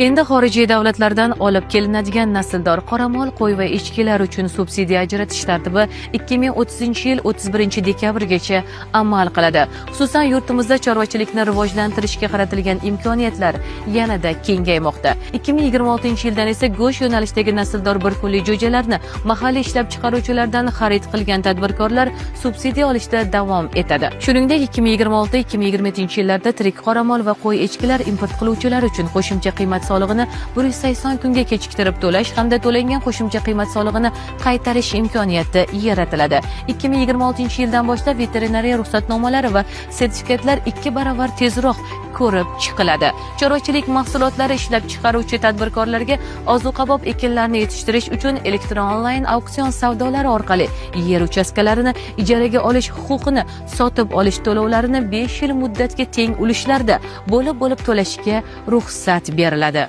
Endi xorijiy davlatlardan olib kelinadigan nasldor qoramol, qo'y va echkilar uchun subsidiya ajratish tartibi 2030-yil 31 dekabrgacha amal qiladi. Xususan, yurtimizda chorvachilikni rivojlantirishga qaratilgan imkoniyatlar yanada kengaymoqda. 2026-yildan esa go'sht yo'nalishidagi nasldor bir kunlik jo'jalarni mahalliy ishlab chiqaruvchilardan xarid qilgan tadbirkorlar subsidiya olishda davom etadi. Shuningdek, 2026-2027-yillarda tirik qoramol va qo'y echkilar import qiluvchilar uchun qo'shimcha qiymat solig'ini 180 kunga kechiktirib to'lash hamda to'langan qo'shimcha qiymat solig'ini qaytarish imkoniyati yaratiladi. 2026-yildan boshlab veterinariya ruxsatnomalari va sertifikatlar 2 barobar tezroq ko'rib chiqiladi. Chorvachilik mahsulotlari ishlab chiqaruvchi tadbirkorlarga ozuqabop ekinlarni yetishtirish uchun elektron onlayn auksion savdolari orqali yer uchastkalarini ijaraga olish huquqini, sotib olish to'lovlarini 5 yil muddatga teng ulushlarda bo'lib to'lashga ruxsat beriladi.